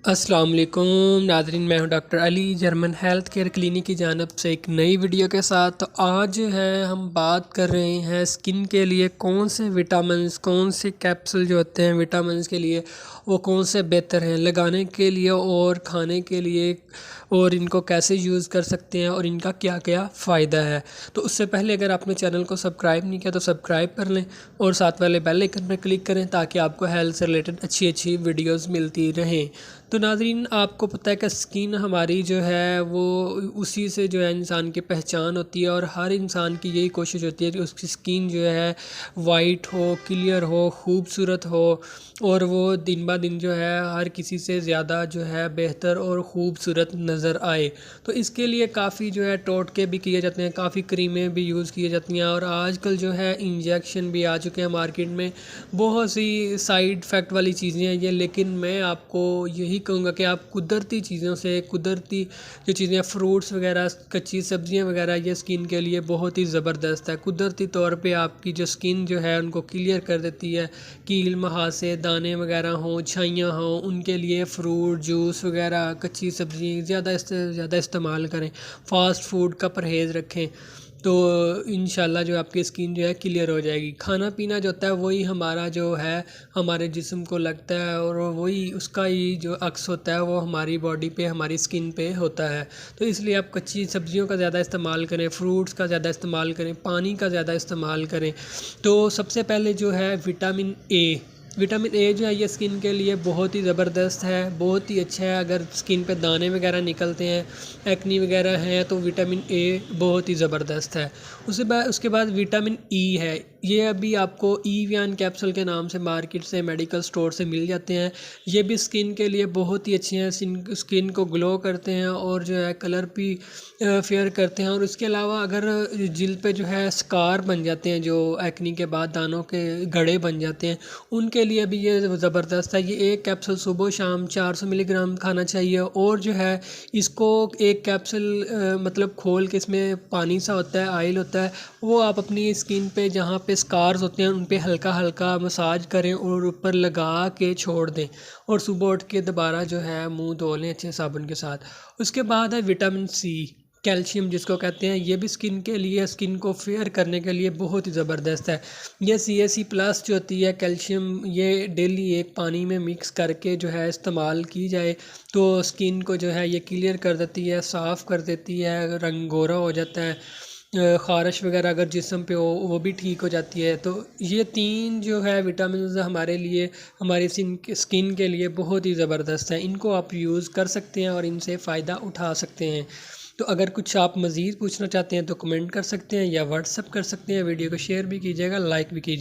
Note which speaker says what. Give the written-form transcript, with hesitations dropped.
Speaker 1: अस्सलाम वालेकुम नाज़रीन, मैं हूं doctor Ali German health care clinic की जानब से एक नई वीडियो के साथ। तो आज जो है हम बात कर रहे हैं स्किन के लिए कौन से विटामिन्स, कौन से कैप्सूल जो होते हैं विटामिन्स के लिए वो कौन से बेहतर हैं लगाने के लिए और खाने के लिए, और इनको कैसे यूज़ कर सकते हैं और इनका क्या क्या फ़ायदा है। तो उससे पहले अगर आपने चैनल को सब्सक्राइब नहीं किया तो सब्सक्राइब कर लें और साथ वाले बेल आइकन पर क्लिक करें ताकि आपको हेल्थ से रिलेटेड अच्छी अच्छी वीडियोस मिलती रहें। तो नाज़रीन, आपको पता है कि स्किन हमारी जो है वो उसी से जो है इंसान की पहचान होती है और हर इंसान की यही कोशिश होती है कि उसकी स्किन जो है वाइट हो, क्लियर हो, खूबसूरत हो और वो दिन ब दिन जो है हर किसी से ज़्यादा जो है बेहतर और ख़ूबसूरत नज़र आए। तो इसके लिए काफ़ी जो है टोटके भी किए जाते हैं, काफ़ी क्रीमें भी यूज़ की जाती हैं और आजकल जो है इंजेक्शन भी आ चुके हैं मार्केट में। बहुत सी साइड इफ़ेक्ट वाली चीज़ें हैं ये, लेकिन मैं आपको यही कहूँगा कि आप कुदरती चीज़ों से, कुदरती जो चीज़ें फ्रूट्स वगैरह, कच्ची सब्जियां वगैरह, ये स्किन के लिए बहुत ही ज़बरदस्त है। कुदरती तौर पे आपकी जो स्किन जो है उनको क्लियर कर देती है। कील महासे, दाने वगैरह हों, छाइयाँ हों, उनके लिए फ्रूट जूस वगैरह, कच्ची सब्ज़ी ज़्यादा से ज़्यादा इस्तेमाल करें। फ़ास्ट फूड का परहेज़ रखें तो इंशाल्लाह जो आपकी स्किन जो है क्लियर हो जाएगी। खाना पीना जो होता है वही हमारा जो है हमारे जिस्म को लगता है और वही उसका ही जो अक्स होता है वो हमारी बॉडी पे, हमारी स्किन पे होता है। तो इसलिए आप कच्ची सब्जियों का ज़्यादा इस्तेमाल करें, फ्रूट्स का ज़्यादा इस्तेमाल करें, पानी का ज़्यादा इस्तेमाल करें। तो सबसे पहले जो है विटामिन ए जो है ये स्किन के लिए बहुत ही ज़बरदस्त है, बहुत ही अच्छा है। अगर स्किन पे दाने वगैरह निकलते हैं, एक्नी वगैरह हैं, तो विटामिन ए बहुत ही ज़बरदस्त है। उसके बाद विटामिन ई है। ये अभी आपको ईवियान कैप्सूल के नाम से मार्केट से, मेडिकल स्टोर से मिल जाते हैं। ये भी स्किन के लिए बहुत ही अच्छे हैं, स्किन को ग्लो करते हैं और जो है कलर भी फेयर करते हैं। और उसके अलावा अगर जिल्द पे जो है स्कार बन जाते हैं, जो एक्नी के बाद दानों के गड़े बन जाते हैं, उनके लिए भी ये ज़बरदस्त है। ये एक कैप्सूल सुबह शाम 400 मिलीग्राम खाना चाहिए और जो है इसको एक कैप्सूल मतलब खोल के, इसमें पानी सा होता है, ऑयल होता है, वो आप अपनी स्किन पे जहाँ पे स्कार्स होते हैं उन पे हल्का हल्का मसाज करें और ऊपर लगा के छोड़ दें और सुबह उठ के दोबारा जो है मुंह धो लें अच्छे साबुन के साथ। उसके बाद है विटामिन सी, कैल्शियम जिसको कहते हैं। ये भी स्किन के लिए, स्किन को फेयर करने के लिए बहुत ही ज़बरदस्त है। ये CAC+ जो होती है कैल्शियम, ये डेली एक पानी में मिक्स करके जो है इस्तेमाल की जाए तो स्किन को जो है ये क्लियर कर देती है, साफ़ कर देती है, रंग गोरा हो जाता है, ख़ारिश वगैरह अगर जिस्म पे हो वो भी ठीक हो जाती है। तो ये 3 जो है विटामिन हमारे लिए, हमारी स्किन के लिए बहुत ही ज़बरदस्त है। इनको आप यूज़ कर सकते हैं और इनसे फ़ायदा उठा सकते हैं। तो अगर कुछ आप मज़ीद पूछना चाहते हैं तो कमेंट कर सकते हैं या व्हाट्सअप कर सकते हैं। वीडियो को शेयर भी कीजिएगा, लाइक भी कीजिए।